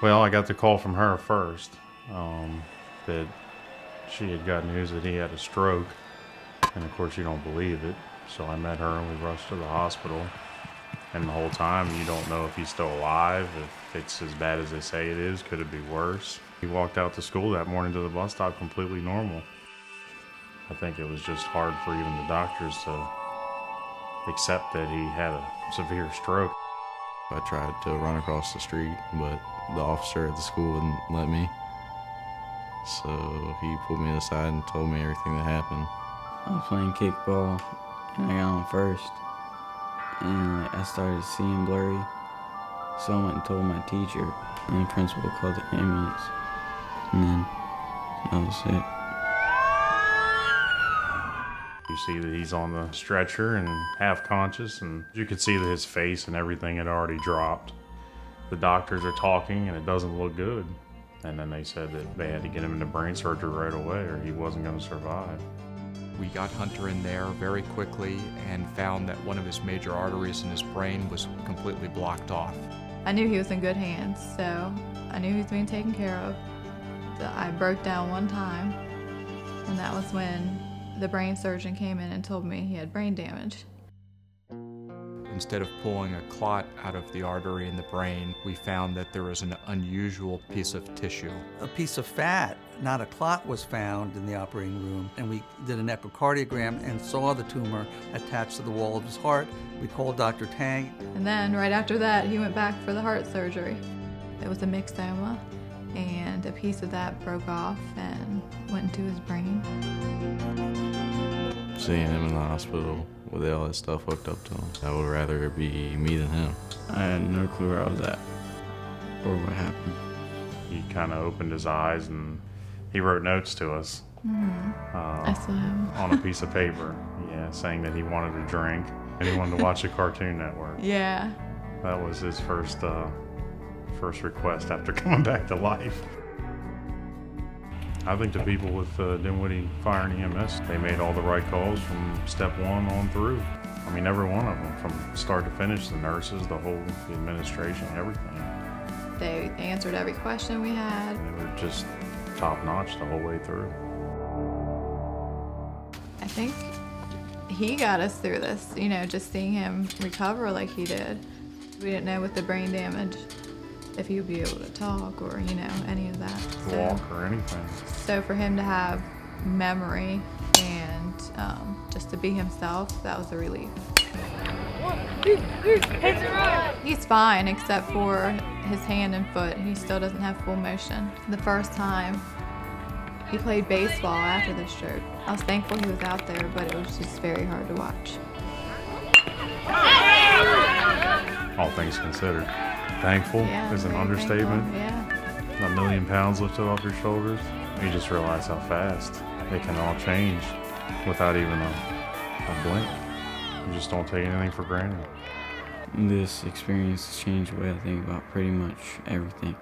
Well, I got the call from her first, that she had got news that he had a stroke, and of course you don't believe it. So I met her and we rushed to the hospital, and the whole time you don't know if he's still alive, if it's as bad as they say it is, could it be worse? He walked out to school that morning to the bus stop completely normal. I think it was just hard for even the doctors to accept that he had a severe stroke. I tried to run across the street, but the officer at the school wouldn't let me. So he pulled me aside and told me everything that happened. I was playing kickball, and I got on first, and I started seeing blurry. So I went and told my teacher, and the principal called the ambulance, and then that was it. You see that he's on the stretcher and half conscious, and you could see that his face and everything had already dropped. The doctors are talking and it doesn't look good. And then they said that they had to get him into brain surgery right away or he wasn't going to survive. We got Hunter in there very quickly and found that one of his major arteries in his brain was completely blocked off. I knew he was in good hands, so I knew he was being taken care of. I broke down one time, and that was when the brain surgeon came in and told me he had brain damage. Instead of pulling a clot out of the artery in the brain, we found that there was an unusual piece of tissue. A piece of fat, not a clot, was found in the operating room, and we did an echocardiogram and saw the tumor attached to the wall of his heart. We called Dr. Tang. And then right after that, he went back for the heart surgery. It was a myxoma, and a piece of that broke off and went into his brain. Seeing him in the hospital with all that stuff hooked up to him, I would rather it be me than him. I had no clue where I was at or what happened. He kind of opened his eyes and he wrote notes to us. I still have him. On a piece of paper, yeah, saying that he wanted a drink and he wanted to watch a Cartoon Network. Yeah. That was his first request after coming back to life. I think the people with Dinwiddie Fire and EMS, they made all the right calls from step one on through. I mean, every one of them, from start to finish, the nurses, the administration, everything. They answered every question we had. And they were just top notch the whole way through. I think he got us through this, just seeing him recover like he did. We didn't know with the brain damage if he would be able to talk or, any of that. Walk or anything. So for him to have memory and just to be himself, that was a relief. 1, 2, 3, hands are right. He's fine except for his hand and foot. He still doesn't have full motion. The first time he played baseball after the stroke, I was thankful he was out there, but it was just very hard to watch. All things considered. Thankful is an understatement. Yeah. 1 million pounds lifted off your shoulders. You just realize how fast it can all change without even a blink. You just don't take anything for granted. This experience has changed the way I think about pretty much everything.